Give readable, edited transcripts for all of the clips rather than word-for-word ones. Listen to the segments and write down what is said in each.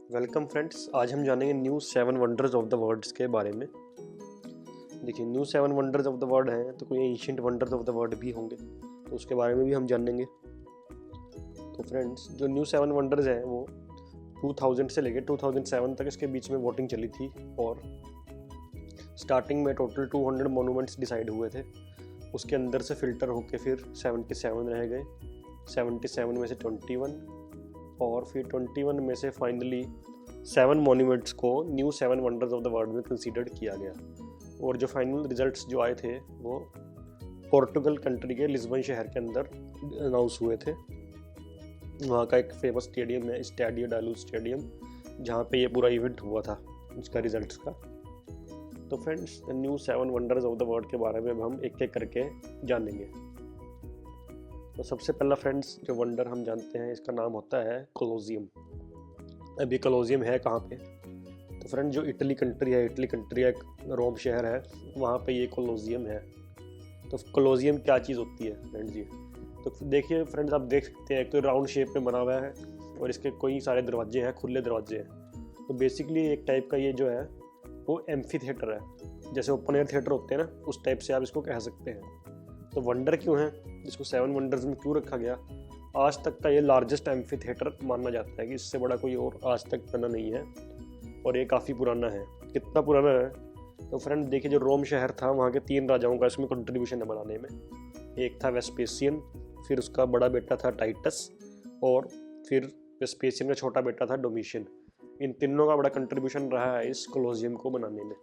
Welcome friends, आज हम जानेंगे new 7 wonders of the worlds के बारे में। देखिए, new 7 wonders of the world हैं तो कोई ancient wonders of the world भी होंगे, तो उसके बारे में भी हम जानेंगे। तो फ्रेंड्स, जो न्यू 7 वंडर्स हैं वो 2000 से लेकर 2007 तक इसके बीच में वोटिंग चली थी और स्टार्टिंग में टोटल 200 मोनूमेंट्स डिसाइड हुए थे। उसके अंदर से फ़िल्टर होके फिर 77 रह गए, 77 में से 21 और फिर 21 में से फाइनली 7 मॉन्यूमेंट्स को new 7 wonders of the world में कंसीडर्ड किया गया। और जो फाइनल रिजल्ट्स जो आए थे वो पोर्टुगल कंट्री के लिस्बन शहर के अंदर अनाउंस हुए थे। वहाँ का एक फेमस स्टेडियम है, स्टेडियो डा लूज स्टेडियम, जहाँ पे ये पूरा इवेंट हुआ था इसका रिजल्ट्स का। तो friends, new 7 wonders of the world के बारे में अब हम एक एक करके जानेंगे। तो सबसे पहला फ्रेंड्स जो वंडर हम जानते हैं इसका नाम होता है कोलोजियम। अब ये कोलोजियम है कहाँ पे? तो फ्रेंड, जो इटली कंट्री है एक रोम शहर है, वहाँ पे ये कोलोजियम है। तो कोलोजियम क्या चीज़ होती है फ्रेंड्स जी? तो देखिए फ्रेंड्स, आप देख सकते हैं एक तो राउंड शेप में बना हुआ है और इसके कई सारे दरवाजे हैं, खुले दरवाजे हैं। तो बेसिकली एक टाइप का ये जो है वो एम्फी थिएटर है, जैसे ओपन एयर थिएटर होते हैं ना, उस टाइप से आप इसको कह सकते हैं। तो वंडर क्यों है, इसको 7 वंडर्स में क्यों रखा गया? आज तक का ये लार्जेस्ट एम्फी थिएटर माना जाता है कि इससे बड़ा कोई और आज तक बना नहीं है और ये काफ़ी पुराना है। कितना पुराना है? तो फ्रेंड देखिए, जो रोम शहर था वहाँ के 3 राजाओं का इसमें कंट्रीब्यूशन है बनाने में। एक था वेस्पेसियन, फिर उसका बड़ा बेटा था टाइटस और फिर वेस्पेसियन का छोटा बेटा था डोमिशियन। इन तीनों का बड़ा कंट्रीब्यूशन रहा है इस कोलोजियम को बनाने में।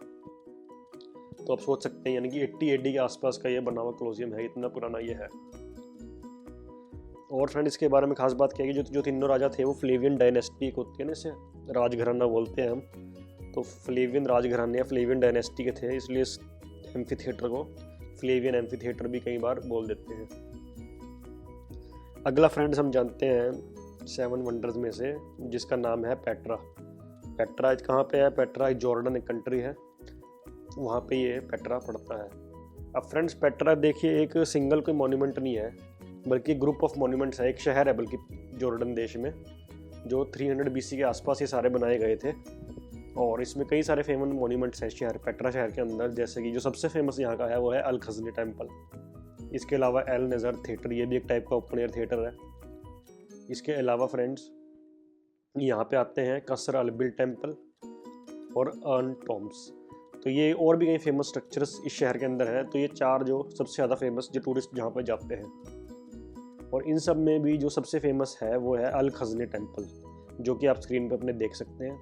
तो आप सोच सकते हैं, यानी कि 80 AD के आसपास का ये बना हुआ कोलोजियम है, इतना पुराना ये है। और फ्रेंड, इसके बारे में खास बात क्या है कि जो तीनों राजा थे वो फ्लेवियन डायनेस्टी एक होती है ना, इसे राजघराना बोलते हैं हम। तो फ्लेवियन राजघराने या फ्लेवियन डायनेस्टी के थे, इसलिए इस एम्फी थिएटर को फ्लेवियन एम्फी थिएटर भी कई बार बोल देते हैं। अगला फ्रेंड्स हम जानते हैं 7 वंडर्स में से, जिसका नाम है पेट्रा। पेट्रा कहाँ पे है? पेट्रा जॉर्डन एक कंट्री है, वहाँ पे ये पेट्रा पड़ता है। अब फ्रेंड्स, पेट्रा देखिए एक सिंगल कोई मॉन्यूमेंट नहीं है, बल्कि ग्रुप ऑफ मॉन्यूमेंट्स है, एक शहर है बल्कि जॉर्डन देश में, जो 300 BC के आसपास ये सारे बनाए गए थे। और इसमें कई सारे फेमस मॉन्यूमेंट्स हैं शहर पेट्रा शहर के अंदर, जैसे कि जो सबसे फेमस यहाँ का है वो है अल खजनी टेम्पल। इसके अलावा एल नज़र थिएटर, ये भी एक टाइप का ओपन एयर थिएटर है। इसके अलावा फ्रेंड्स यहाँ पे आते हैं कसर अलबिल टेम्पल और अर्न टॉम्स। तो ये और भी कई फेमस स्ट्रक्चर्स इस शहर के अंदर है। तो ये 4 जो सबसे ज़्यादा फेमस जो टूरिस्ट जहाँ पर जाते हैं। और इन सब में भी जो सबसे फेमस है वो है अल खजने टेम्पल, जो कि आप स्क्रीन पर अपने देख सकते हैं।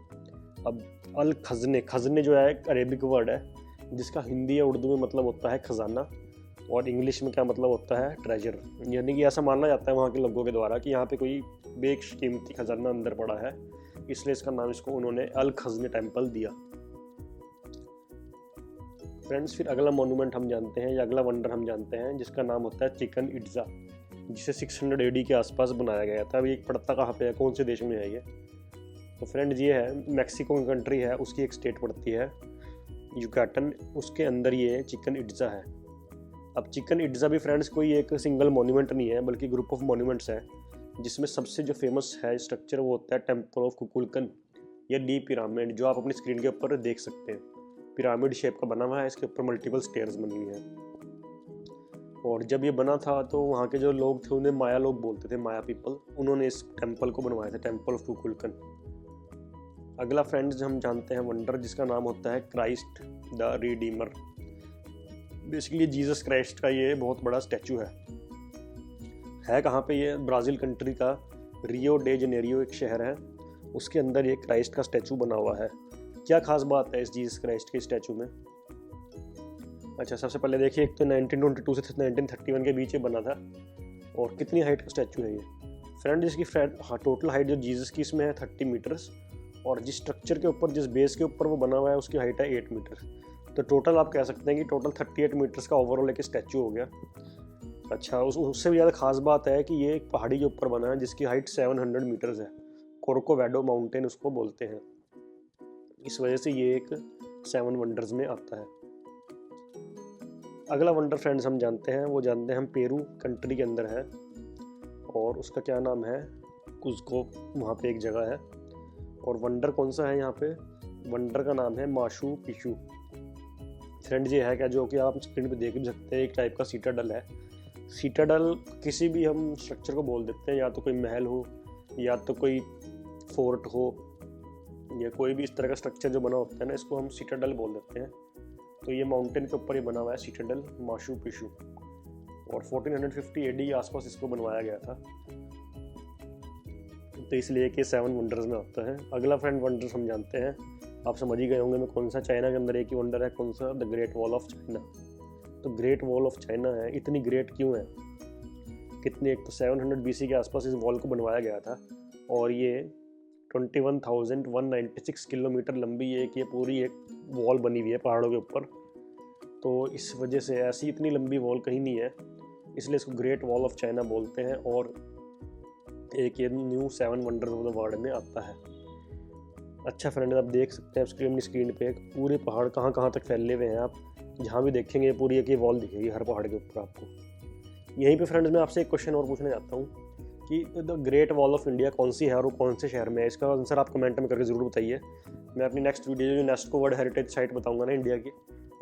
अब अल खजने जो है एक अरेबिक वर्ड है, जिसका हिंदी या उर्दू में मतलब होता है खजाना और इंग्लिश में क्या मतलब होता है? ट्रेजर। यानी कि ऐसा माना जाता है वहाँ के लोगों के द्वारा कि यहाँ पे कोई बेशकीमती खजाना अंदर पड़ा है, इसलिए इसका नाम इसको उन्होंने अल खजने टेम्पल दिया। फ्रेंड्स, फिर अगला मॉन्यूमेंट हम जानते हैं या अगला वंडर हम जानते हैं, जिसका नाम होता है चिकन इट्ज़ा, जिसे 600 AD के आसपास बनाया गया था। अब ये पड़ता कहाँ पे है, कौन से देश में है ये? तो फ्रेंड्स, ये है मैक्सिको की कंट्री है, उसकी एक स्टेट पड़ती है युकाटन, उसके अंदर ये चिकन इट्ज़ा है। अब चिकन इट्ज़ा भी फ्रेंड्स कोई एक सिंगल मॉन्यूमेंट नहीं है, बल्कि ग्रुप ऑफ मॉन्यूमेंट्स है, जिसमें सबसे जो फेमस है स्ट्रक्चर वो होता है टेम्पल ऑफ कुकुलकन या डी पिरामिड, जो आप अपनी स्क्रीन के ऊपर देख सकते हैं। पिरामिड शेप का बना हुआ है, इसके ऊपर मल्टीपल स्टेयर्स बनी हुई हैं। और जब ये बना था तो वहाँ के जो लोग थे उन्हें माया लोग बोलते थे, माया पीपल। उन्होंने इस टेम्पल को बनवाया था, टेम्पल ऑफ कुकुलकन। अगला फ्रेंड्स हम जानते हैं वंडर, जिसका नाम होता है Christ the Redeemer. Basically Jesus Christ का ये बहुत बड़ा स्टैचू है कहाँ पे? ये ब्राज़ील कंट्री का रियो डे जनेरियो एक शहर है, उसके अंदर ये क्राइस्ट का स्टैचू बना हुआ है। क्या खास बात है इस जीसस क्राइस्ट के स्टैचू में? अच्छा, सबसे पहले देखिए, एक तो 1922 से 1931 के बीच ये बना था। और कितनी हाइट का स्टैचू है ये फ्रेंड? इसकी टोटल हाइट जो जीसस की इसमें है 30 मीटर्स, और जिस स्ट्रक्चर के ऊपर, जिस बेस के ऊपर वो बना हुआ है, उसकी हाइट है 8 मीटर। तो टोटल आप कह सकते हैं कि टोटल 38 मीटर्स का ओवरऑल एक स्टैचू हो गया। अच्छा, उससे भी ज़्यादा खास बात है कि ये एक पहाड़ी के ऊपर बना है जिसकी हाइट 700 मीटर्स है। कोर्कोवेडो माउंटेन उसको बोलते हैं, इस वजह से ये एक 7 वंडर्स में आता है। अगला वंडर फ्रेंड्स हम जानते हैं, वो जानते हैं हम पेरू कंट्री के अंदर है, और उसका क्या नाम है? कुज्को, वहाँ पे एक जगह है और वंडर कौन सा है यहाँ पे, वंडर का नाम है माचू पिचू। फ्रेंड ये है क्या, जो कि आप स्क्रीन पे देख भी सकते हैं, एक टाइप का सीटाडल है। सीटाडल किसी भी हम स्ट्रक्चर को बोल देते हैं, या तो कोई महल हो या तो कोई फोर्ट हो या कोई भी इस तरह का स्ट्रक्चर जो बना होता है ना, इसको हम सीटाडल बोल देते हैं। तो ये माउंटेन के ऊपर ही बना हुआ है सीटाडल माचू पिचू, और 1450 AD के आसपास इसको बनवाया गया था, तो इसलिए कि 7 वंडर्स में आता है। अगला फ्रेंड वंडर्स हम जानते हैं, आप समझ ही गए होंगे मैं कौन सा। चाइना के अंदर एक ही वंडर है, कौन सा, the great wall of China. तो ग्रेट वॉल ऑफ चाइना है, इतनी ग्रेट क्यों है, कितनी, एक तो 700 BC के आसपास इस वॉल को बनवाया गया था, और ये 21,196 किलोमीटर लंबी एक ये पूरी एक वॉल बनी हुई है पहाड़ों के ऊपर। तो इस वजह से ऐसी इतनी लंबी वॉल कहीं नहीं है, इसलिए इसको ग्रेट वॉल ऑफ चाइना बोलते हैं, और एक ये new 7 wonders of the world में आता है। अच्छा फ्रेंड, आप देख सकते हैं स्क्रीन पे पूरे पहाड़ कहाँ कहाँ तक फैले हुए हैं। आप जहाँ भी देखेंगे पूरी एक ये वॉल दिखेगी हर पहाड़ के ऊपर आपको। यहीं पे फ्रेंड्स मैं आपसे एक क्वेश्चन और पूछना चाहता हूँ कि the great wall of India कौन सी है और वो कौन से शहर में है, इसका आंसर आप कमेंट में करके ज़रूर बताइए। मैं अपनी नेक्स्ट वीडियो जो यूनेस्को वर्ल्ड हेरिटेज साइट बताऊँगा ना इंडिया की,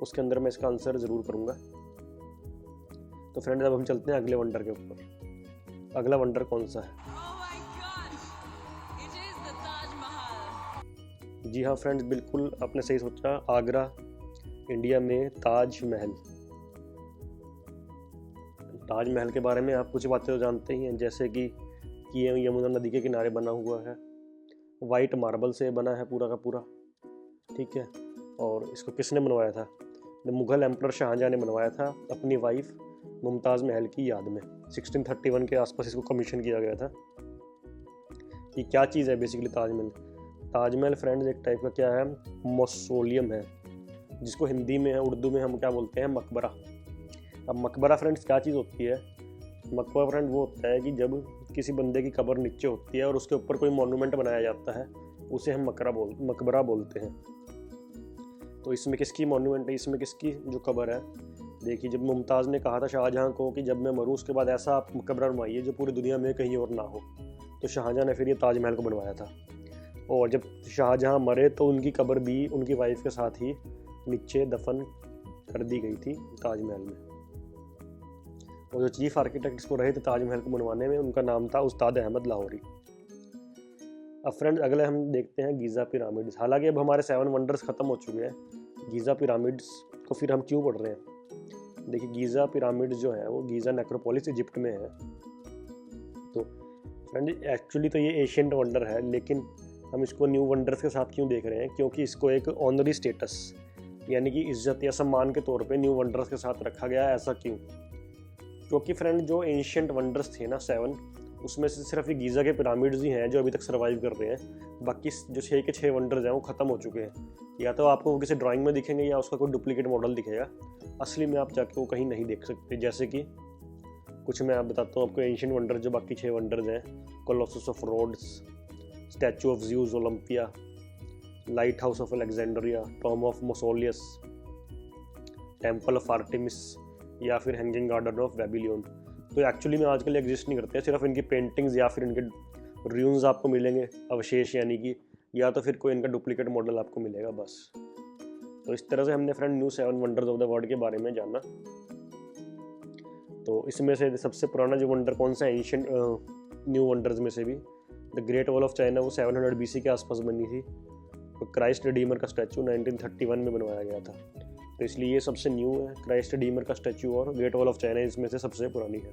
उसके अंदर मैं इसका आंसर ज़रूर करूँगा। तो फ्रेंड्स अब हम चलते हैं अगले वंडर के ऊपर। अगला वंडर कौन सा है? जी हाँ फ्रेंड्स, बिल्कुल आपने सही सोचा, आगरा इंडिया में ताज महल। ताजमहल के बारे में आप कुछ बातें तो जानते ही हैं, जैसे कि ये यमुना नदी के किनारे बना हुआ है, वाइट मार्बल से बना है पूरा का पूरा, ठीक है। और इसको किसने बनवाया था? मुगल एम्परर शाहजहां ने बनवाया था अपनी वाइफ मुमताज़ महल की याद में। 1631 के आसपास इसको कमीशन किया गया था। ये क्या चीज़ है बेसिकली ताजमहल? ताजमहल फ्रेंड्स एक टाइप का क्या है, मौसोलियम है, जिसको हिंदी में है, उर्दू में हम क्या बोलते हैं, मकबरा। अब मकबरा फ्रेंड्स क्या चीज़ होती है? मकबरा फ्रेंड वो होता है कि जब किसी बंदे की कब्र नीचे होती है और उसके ऊपर कोई मॉन्यूमेंट बनाया जाता है, उसे हम मकबरा बोलते हैं। तो इसमें किसकी मॉन्यूमेंट है, इसमें किसकी जो कब्र है? देखिए, जब मुमताज़ ने कहा था शाहजहां को कि जब मैं मरूँ उसके बाद ऐसा आप मकबरा बनवाइए जो पूरी दुनिया में कहीं और ना हो, तो शाहजहां ने फिर ये ताजमहल को बनवाया था। और जब शाहजहां मरे तो उनकी कब्र भी उनकी वाइफ के साथ ही नीचे दफन कर दी गई थी ताजमहल में। और जो चीफ आर्किटेक्ट इसको रहे थे ताजमहल को बनवाने में, उनका नाम था उस्ताद अहमद लाहौरी। अब फ्रेंड्स अगले हम देखते हैं गीज़ा पिरामिड्स। हालांकि अब हमारे 7 वंडर्स ख़त्म हो चुके हैं, गीज़ा पिरामिड्स को फिर हम क्यों पढ़ रहे हैं? देखिए, गीज़ा पिरामिड्स जो है वो गीज़ा नेक्रोपोलिस इजिप्ट में है। तो फ्रेंड एक्चुअली तो ये एशियंट वंडर है, लेकिन हम इसको न्यू वंडर्स के साथ क्यों देख रहे हैं? क्योंकि इसको एक ऑनरी स्टेटस यानी कि इज्जत या सम्मान के तौर पे न्यू वंडर्स के साथ रखा गया है। ऐसा क्यों? क्योंकि फ्रेंड जो एंशिएंट वंडर्स थे ना 7, उसमें से सिर्फ ये गीज़ा के पिरामिड्स ही हैं जो अभी तक सर्वाइव कर रहे हैं। बाकी जो 6 के 6 वंडर्स हैं वो ख़त्म हो चुके हैं। या तो आपको वो किसी ड्राइंग में दिखेंगे या उसका कोई डुप्लीकेट मॉडल दिखेगा, असली में आप जाके वो कहीं नहीं देख सकते। जैसे कि कुछ मैं आप बताता हूँ आपको एंशिएंट वंडर जो बाकी 6 वंडर्स हैं, colossus of Rhodes, statue of Zeus Olympia, lighthouse of Alexandria, tomb of Mausolus, temple of Artemis, या फिर हैंगिंग गार्डन ऑफ बेबीलोन। तो एक्चुअली में आजकल एग्जिस्ट नहीं करते हैं, सिर्फ इनकी पेंटिंग्स या फिर इनके रूइंस आपको मिलेंगे, अवशेष यानी कि, या तो फिर कोई इनका डुप्लीकेट मॉडल आपको मिलेगा बस। तो इस तरह से हमने friend new 7 wonders of the world के बारे में जाना। तो इसमें से सबसे पुराना जो वंडर कौन सा है एंशिएंट न्यू वंडर्स में से भी, the great wall of China, वो 700 BC के आसपास बनी थी। तो क्राइस्ट रिडीमर का स्टैचू 1931 में बनवाया गया था। तो इसलिए ये सबसे न्यू है, क्राइस्ट रिडीमर का स्टैचू, और ग्रेट वॉल ऑफ चाइना इसमें से सबसे पुरानी है।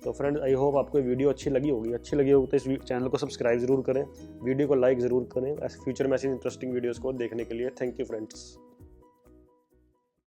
तो फ्रेंड्स आई होप आपको वीडियो अच्छी लगी होगी तो इस चैनल को सब्सक्राइब ज़रूर करें, वीडियो को लाइक ज़रूर करें। फ्यूचर में ऐसी इंटरेस्टिंग वीडियोज़ को देखने के लिए थैंक यू फ्रेंड्स।